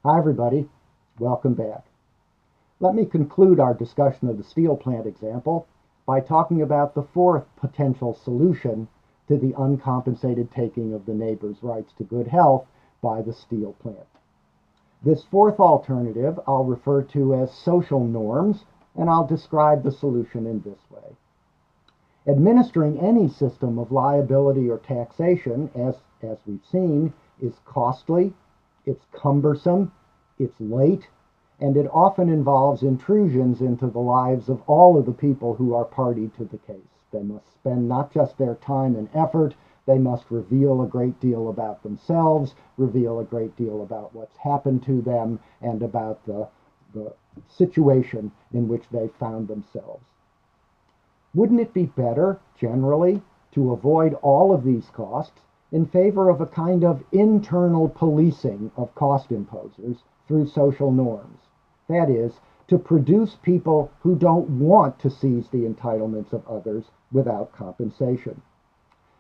Hi everybody, welcome back. Let me conclude our discussion of the steel plant example by talking about the fourth potential solution to the uncompensated taking of the neighbor's rights to good health by the steel plant. This fourth alternative I'll refer to as social norms, and I'll describe the solution in this way. Administering any system of liability or taxation, as we've seen, is costly, it's cumbersome, it's late, and it often involves intrusions into the lives of all of the people who are party to the case. They must spend not just their time and effort, they must reveal a great deal about themselves, reveal a great deal about what's happened to them, and about the situation in which they found themselves. Wouldn't it be better, generally, to avoid all of these costs in favor of a kind of internal policing of cost imposers through social norms? That is, to produce people who don't want to seize the entitlements of others without compensation.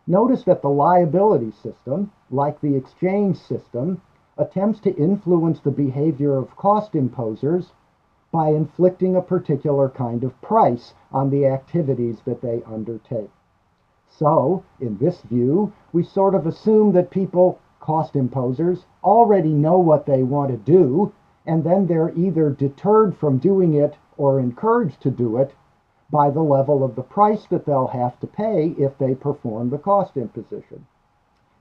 Notice that the liability system, like the exchange system, attempts to influence the behavior of cost imposers by inflicting a particular kind of price on the activities that they undertake. So, in this view, we sort of assume that people, cost imposers, already know what they want to do, and then they're either deterred from doing it or encouraged to do it by the level of the price that they'll have to pay if they perform the cost imposition.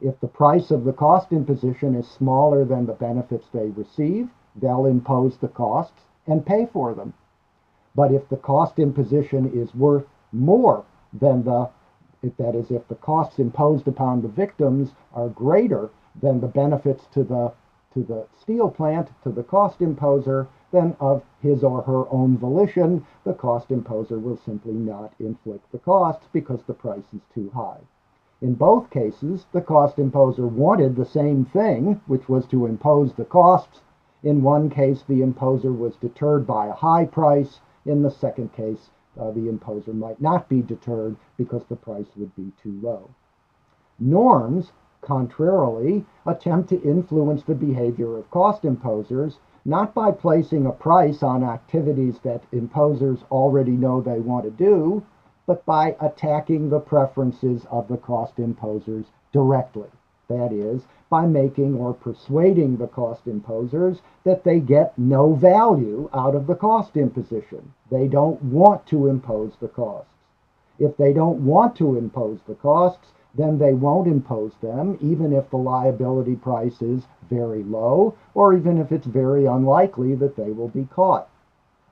If the price of the cost imposition is smaller than the benefits they receive, they'll impose the costs and pay for them. But if the cost imposition is worth more than that is, if the costs imposed upon the victims are greater than the benefits to the steel plant, to the cost imposer, then of his or her own volition, the cost imposer will simply not inflict the costs because the price is too high. In both cases, the cost imposer wanted the same thing, which was to impose the costs. In one case, the imposer was deterred by a high price. In the second case, the imposer might not be deterred because the price would be too low. Norms, contrarily, attempt to influence the behavior of cost imposers, not by placing a price on activities that imposers already know they want to do, but by attacking the preferences of the cost imposers directly. That is, by making or persuading the cost imposers that they get no value out of the cost imposition. They don't want to impose the costs. If they don't want to impose the costs, then they won't impose them, even if the liability price is very low, or even if it's very unlikely that they will be caught.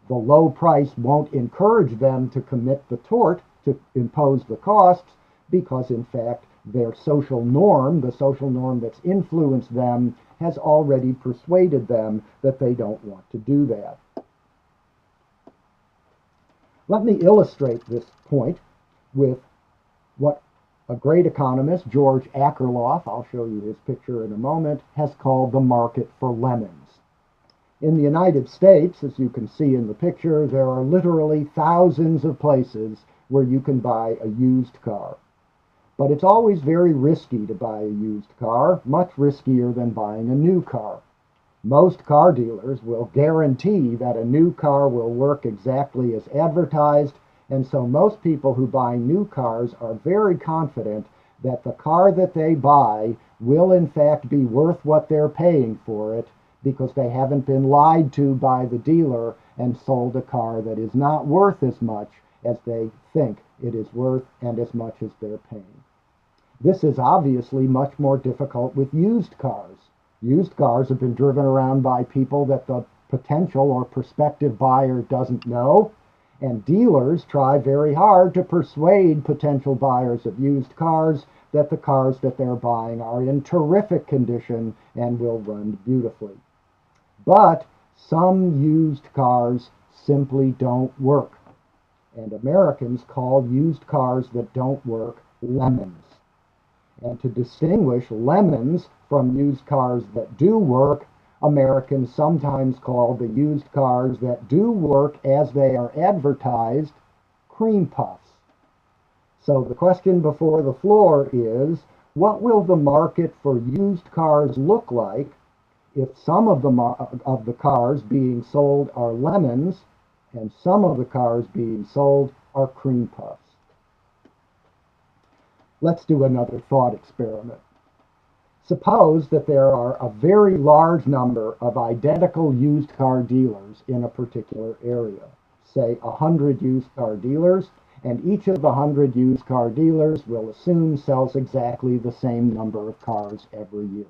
The low price won't encourage them to commit the tort to impose the costs, because in fact their social norm, the social norm that's influenced them, has already persuaded them that they don't want to do that. Let me illustrate this point with what a great economist, George Akerlof, I'll show you his picture in a moment, has called the market for lemons. In the United States, as you can see in the picture, there are literally thousands of places where you can buy a used car. But it's always very risky to buy a used car, much riskier than buying a new car. Most car dealers will guarantee that a new car will work exactly as advertised, and so most people who buy new cars are very confident that the car that they buy will in fact be worth what they're paying for it, because they haven't been lied to by the dealer and sold a car that is not worth as much as they think it is worth and as much as they're paying. This is obviously much more difficult with used cars. Used cars have been driven around by people that the potential or prospective buyer doesn't know, and dealers try very hard to persuade potential buyers of used cars that the cars that they're buying are in terrific condition and will run beautifully. But some used cars simply don't work, and Americans call used cars that don't work lemons. And to distinguish lemons from used cars that do work, Americans sometimes call the used cars that do work as they are advertised cream puffs. So the question before the floor is, what will the market for used cars look like if some of the cars being sold are lemons and some of the cars being sold are cream puffs. Let's do another thought experiment. Suppose that there are a very large number of identical used car dealers in a particular area, say 100 used car dealers, and each of the 100 used car dealers will assume sells exactly the same number of cars every year.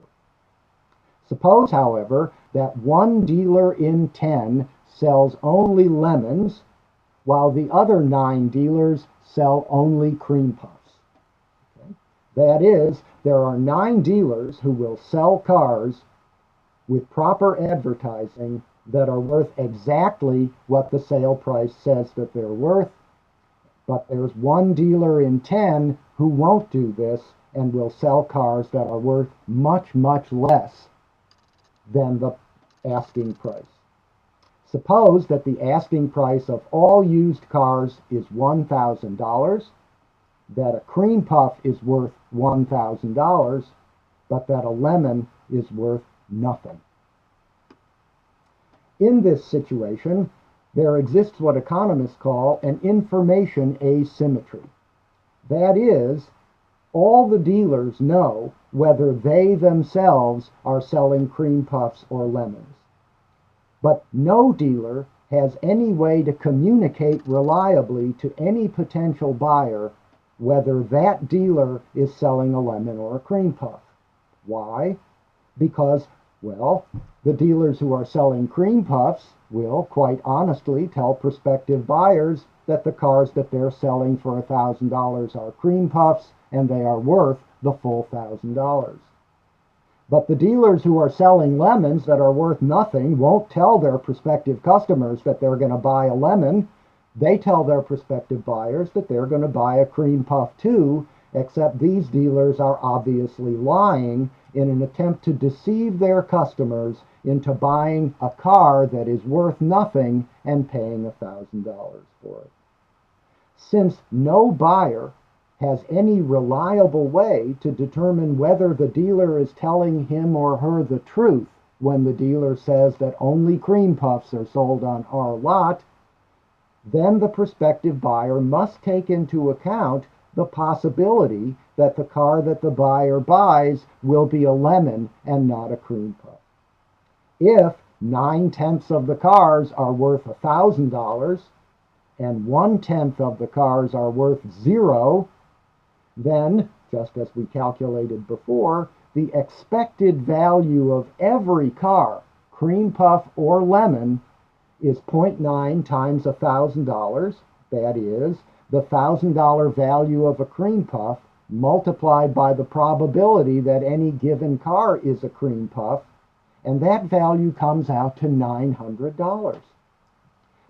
Suppose, however, that one dealer in 10 sells only lemons, while the other 9 dealers sell only cream puffs. That is, there are 9 dealers who will sell cars with proper advertising that are worth exactly what the sale price says that they're worth, but there's one dealer in 10 who won't do this and will sell cars that are worth much, much less than the asking price. Suppose that the asking price of all used cars is $1,000, that a cream puff is worth $1,000, but that a lemon is worth nothing. In this situation, there exists what economists call an information asymmetry. That is, all the dealers know whether they themselves are selling cream puffs or lemons. But no dealer has any way to communicate reliably to any potential buyer whether that dealer is selling a lemon or a cream puff. Why? Because, well, the dealers who are selling cream puffs will, quite honestly, tell prospective buyers that the cars that they're selling for $1,000 are cream puffs and they are worth the full $1,000. But the dealers who are selling lemons that are worth nothing won't tell their prospective customers that they're going to buy a lemon. They tell their prospective buyers that they're going to buy a cream puff too, except these dealers are obviously lying in an attempt to deceive their customers into buying a car that is worth nothing and paying $1,000 for it. Since no buyer has any reliable way to determine whether the dealer is telling him or her the truth when the dealer says that only cream puffs are sold on our lot, then the prospective buyer must take into account the possibility that the car that the buyer buys will be a lemon and not a cream puff. If 9/10 of the cars are worth $1,000 and 1/10 of the cars are worth 0, then, just as we calculated before, the expected value of every car, cream puff or lemon, is 0.9 times $1,000. That is, the $1,000 value of a cream puff multiplied by the probability that any given car is a cream puff, and that value comes out to $900.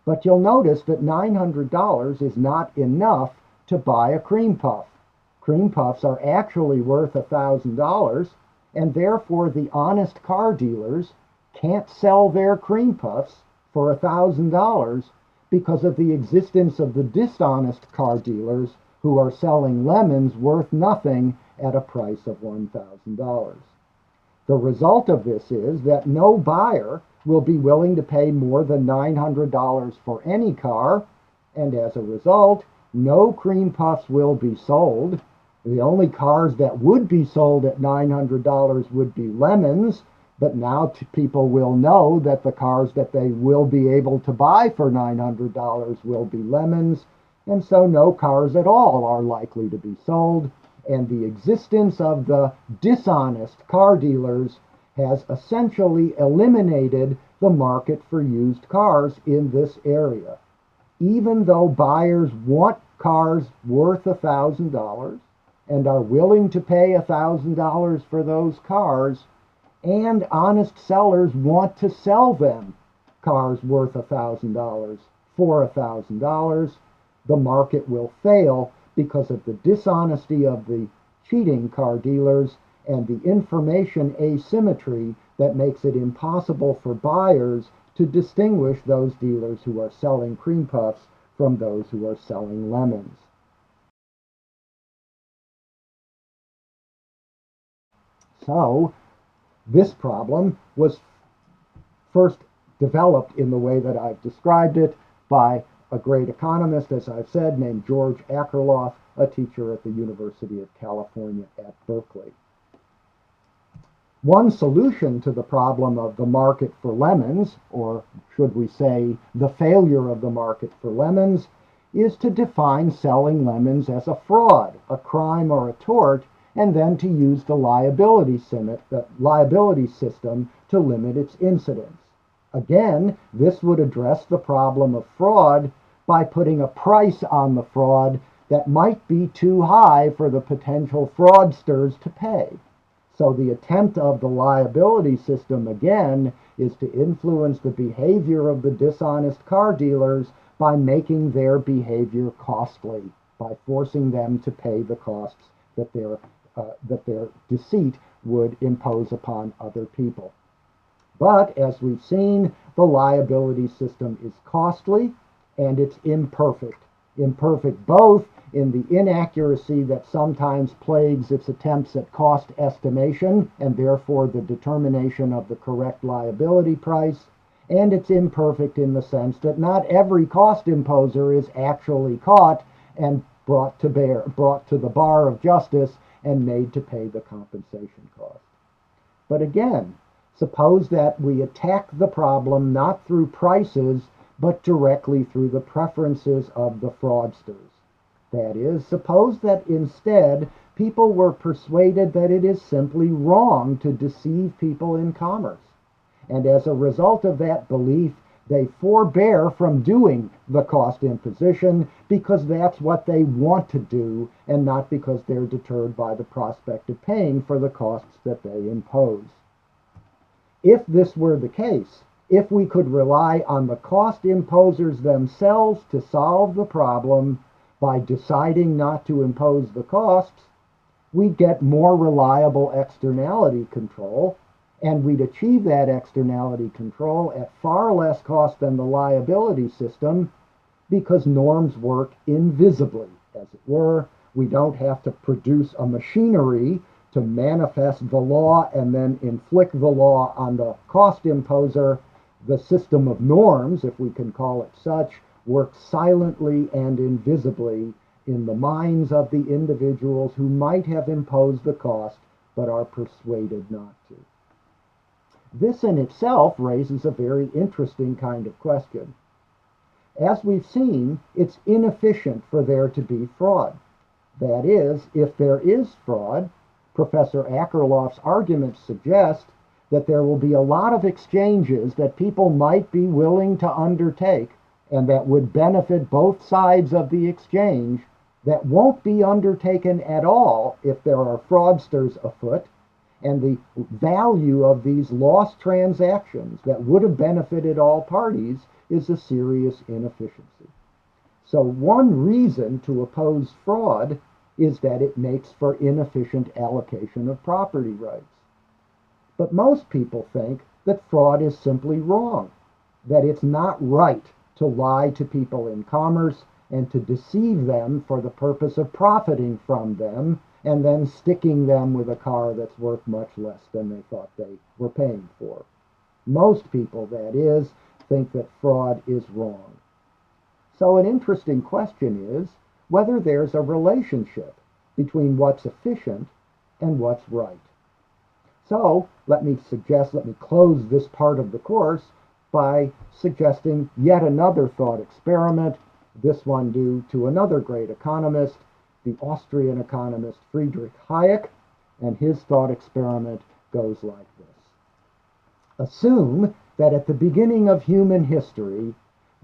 But you'll notice that $900 is not enough to buy a cream puff. Cream puffs are actually worth $1,000, and therefore the honest car dealers can't sell their cream puffs for $1,000 because of the existence of the dishonest car dealers who are selling lemons worth nothing at a price of $1,000. The result of this is that no buyer will be willing to pay more than $900 for any car, and as a result, no cream puffs will be sold. The only cars that would be sold at $900 would be lemons, but now people will know that the cars that they will be able to buy for $900 will be lemons, and so no cars at all are likely to be sold, and the existence of the dishonest car dealers has essentially eliminated the market for used cars in this area. Even though buyers want cars worth $1,000 and are willing to pay $1,000 for those cars, and honest sellers want to sell them cars worth $1,000 for $1,000, the market will fail because of the dishonesty of the cheating car dealers and the information asymmetry that makes it impossible for buyers to distinguish those dealers who are selling cream puffs from those who are selling lemons. So, this problem was first developed in the way that I've described it by a great economist, as I've said, named George Akerlof, a teacher at the University of California at Berkeley. One solution to the problem of the market for lemons, or should we say the failure of the market for lemons, is to define selling lemons as a fraud, a crime or a tort, and then to use the liability system to limit its incidence. Again, this would address the problem of fraud by putting a price on the fraud that might be too high for the potential fraudsters to pay. So the attempt of the liability system, again, is to influence the behavior of the dishonest car dealers by making their behavior costly, by forcing them to pay the costs that their deceit would impose upon other people. But as we've seen, the liability system is costly and it's imperfect. Imperfect both in the inaccuracy that sometimes plagues its attempts at cost estimation and therefore the determination of the correct liability price, and it's imperfect in the sense that not every cost imposer is actually caught and brought to the bar of justice and made to pay the compensation cost. But again, suppose that we attack the problem not through prices, but directly through the preferences of the fraudsters. That is, suppose that instead people were persuaded that it is simply wrong to deceive people in commerce. And as a result of that belief, they forbear from doing the cost imposition because that's what they want to do and not because they're deterred by the prospect of paying for the costs that they impose. If this were the case, if we could rely on the cost imposers themselves to solve the problem by deciding not to impose the costs, we'd get more reliable externality control, and we'd achieve that externality control at far less cost than the liability system because norms work invisibly, as it were. We don't have to produce a machinery to manifest the law and then inflict the law on the cost imposer. The system of norms, if we can call it such, works silently and invisibly in the minds of the individuals who might have imposed the cost but are persuaded not to. This in itself raises a very interesting kind of question. As we've seen, it's inefficient for there to be fraud. That is, if there is fraud, Professor Akerlof's arguments suggest that there will be a lot of exchanges that people might be willing to undertake and that would benefit both sides of the exchange that won't be undertaken at all if there are fraudsters afoot, and the value of these lost transactions that would have benefited all parties is a serious inefficiency. So one reason to oppose fraud is that it makes for inefficient allocation of property rights. But most people think that fraud is simply wrong, that it's not right to lie to people in commerce and to deceive them for the purpose of profiting from them and then sticking them with a car that's worth much less than they thought they were paying for. Most people, that is, think that fraud is wrong. So an interesting question is whether there's a relationship between what's efficient and what's right. So let me close this part of the course by suggesting yet another thought experiment, this one due to another great economist, the Austrian economist Friedrich Hayek, and his thought experiment goes like this. Assume that at the beginning of human history,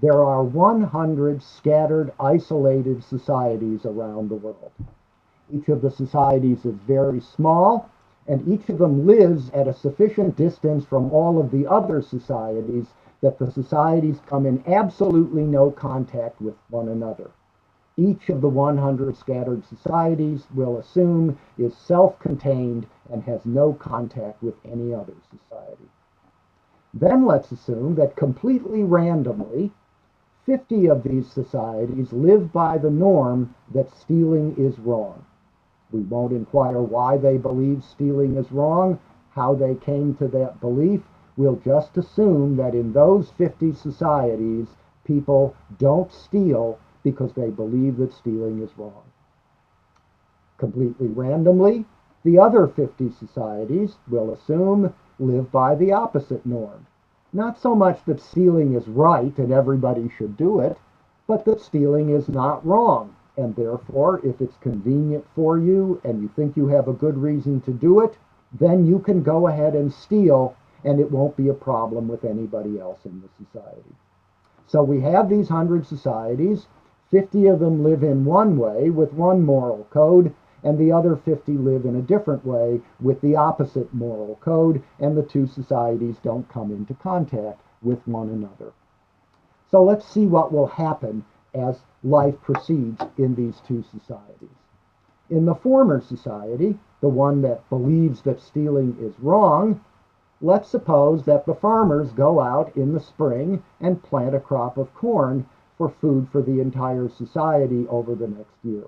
there are 100 scattered, isolated societies around the world. Each of the societies is very small, and each of them lives at a sufficient distance from all of the other societies that the societies come in absolutely no contact with one another. Each of the 100 scattered societies, we'll assume, is self-contained and has no contact with any other society. Then let's assume that completely randomly, 50 of these societies live by the norm that stealing is wrong. We won't inquire why they believe stealing is wrong, how they came to that belief, we'll just assume that in those 50 societies, people don't steal because they believe that stealing is wrong. Completely randomly, the other 50 societies, we'll assume, live by the opposite norm. Not so much that stealing is right and everybody should do it, but that stealing is not wrong. And therefore, if it's convenient for you and you think you have a good reason to do it, then you can go ahead and steal, and it won't be a problem with anybody else in the society. So we have these 100 societies. 50 of them live in one way with one moral code, and the other 50 live in a different way with the opposite moral code, and the two societies don't come into contact with one another. So let's see what will happen as life proceeds in these two societies. In the former society, the one that believes that stealing is wrong, let's suppose that the farmers go out in the spring and plant a crop of corn for food for the entire society over the next year.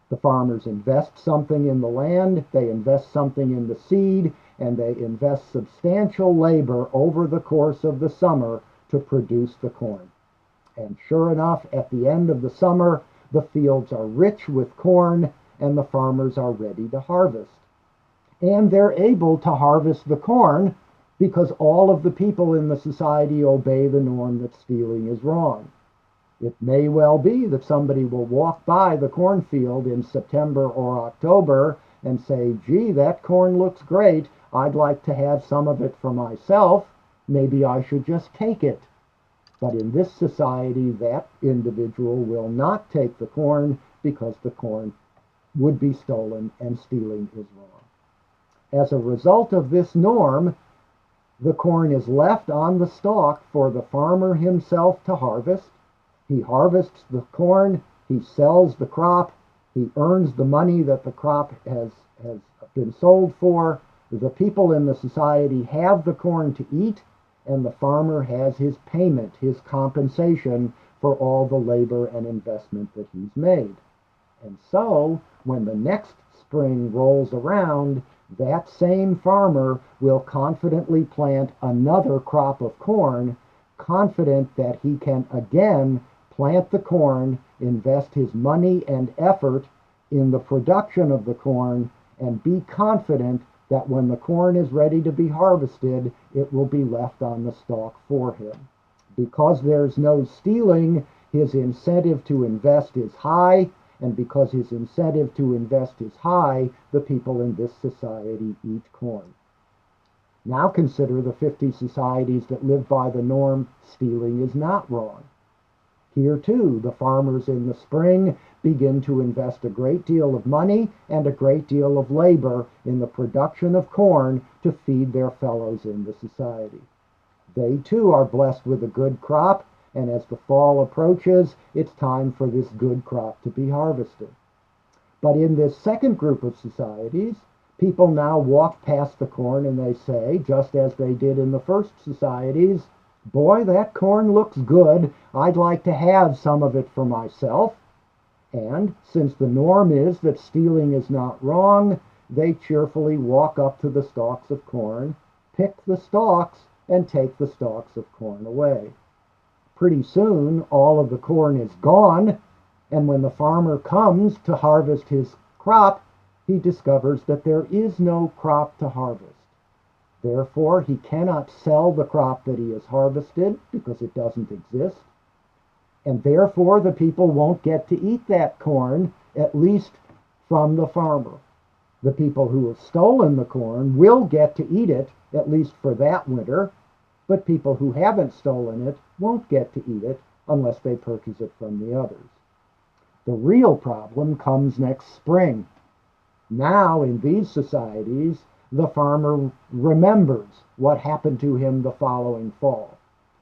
The farmers invest something in the land, they invest something in the seed, and they invest substantial labor over the course of the summer to produce the corn. And sure enough, at the end of the summer, the fields are rich with corn and the farmers are ready to harvest. And they're able to harvest the corn because all of the people in the society obey the norm that stealing is wrong. It may well be that somebody will walk by the cornfield in September or October and say, gee, that corn looks great. I'd like to have some of it for myself. Maybe I should just take it. But in this society, that individual will not take the corn because the corn would be stolen and stealing is wrong. As a result of this norm, the corn is left on the stalk for the farmer himself to harvest. He harvests the corn, he sells the crop, he earns the money that the crop has been sold for. The people in the society have the corn to eat, and the farmer has his payment, his compensation for all the labor and investment that he's made. And so, when the next spring rolls around, that same farmer will confidently plant another crop of corn, confident that he can again plant the corn, invest his money and effort in the production of the corn, and be confident that when the corn is ready to be harvested, it will be left on the stalk for him. Because there's no stealing, his incentive to invest is high, and because his incentive to invest is high, the people in this society eat corn. Now consider the 50 societies that live by the norm, stealing is not wrong. Here too, the farmers in the spring begin to invest a great deal of money and a great deal of labor in the production of corn to feed their fellows in the society. They too are blessed with a good crop, and as the fall approaches, it's time for this good crop to be harvested. But in this second group of societies, people now walk past the corn and they say, just as they did in the first societies, boy, that corn looks good. I'd like to have some of it for myself. And since the norm is that stealing is not wrong, they cheerfully walk up to the stalks of corn, pick the stalks, and take the stalks of corn away. Pretty soon, all of the corn is gone, and when the farmer comes to harvest his crop, he discovers that there is no crop to harvest. Therefore, he cannot sell the crop that he has harvested because it doesn't exist. And therefore, the people won't get to eat that corn, at least from the farmer. The people who have stolen the corn will get to eat it, at least for that winter, but people who haven't stolen it won't get to eat it unless they purchase it from the others. The real problem comes next spring. Now, in these societies, the farmer remembers what happened to him the following fall.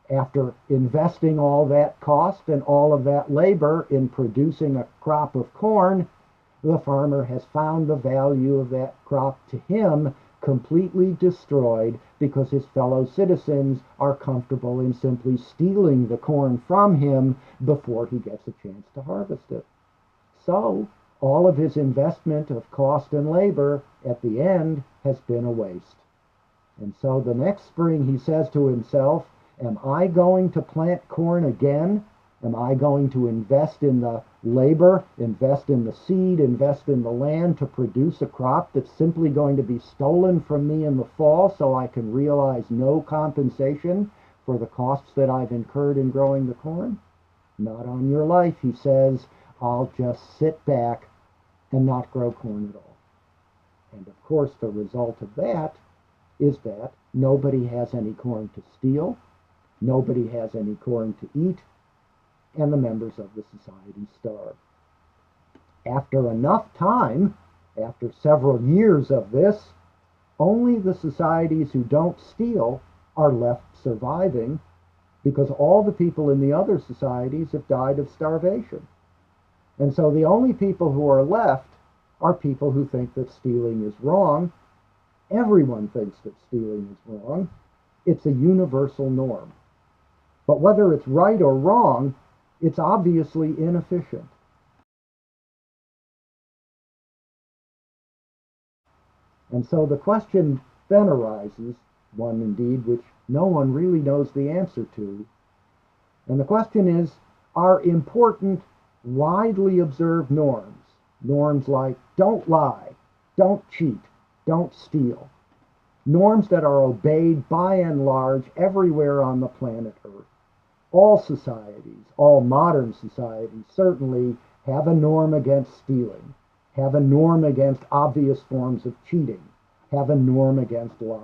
After investing all that cost and all of that labor in producing a crop of corn, the farmer has found the value of that crop to him completely destroyed because his fellow citizens are comfortable in simply stealing the corn from him before he gets a chance to harvest it. So, all of his investment of cost and labor at the end has been a waste. And so the next spring he says to himself, am I going to plant corn again? Am I going to invest in the labor, invest in the seed, invest in the land to produce a crop that's simply going to be stolen from me in the fall so I can realize no compensation for the costs that I've incurred in growing the corn? Not on your life, he says. I'll just sit back and not grow corn at all. And of course, the result of that is that nobody has any corn to steal, nobody has any corn to eat, and the members of the society starve. After enough time, after several years of this, only the societies who don't steal are left surviving because all the people in the other societies have died of starvation. And so the only people who are left are people who think that stealing is wrong. Everyone thinks that stealing is wrong. It's a universal norm. But whether it's right or wrong, it's obviously inefficient. And so the question then arises, one indeed which no one really knows the answer to, and the question is, are important, widely observed norms like don't lie, don't cheat, don't steal, norms that are obeyed by and large everywhere on the planet Earth. All societies, all modern societies certainly have a norm against stealing, have a norm against obvious forms of cheating, have a norm against lying.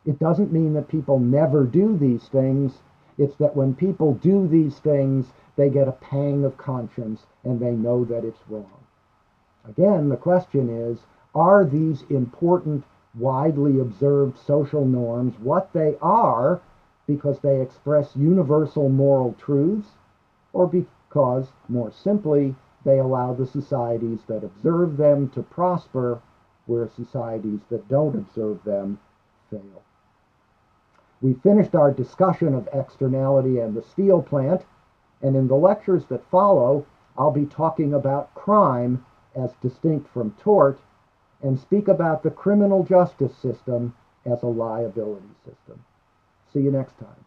It doesn't mean that people never do these things. It's that when people do these things, they get a pang of conscience and they know that it's wrong. Again, the question is, are these important, widely observed social norms what they are because they express universal moral truths, or because, more simply, they allow the societies that observe them to prosper, where societies that don't observe them fail? We finished our discussion of externality and the steel plant, and in the lectures that follow, I'll be talking about crime as distinct from tort, and speak about the criminal justice system as a liability system. See you next time.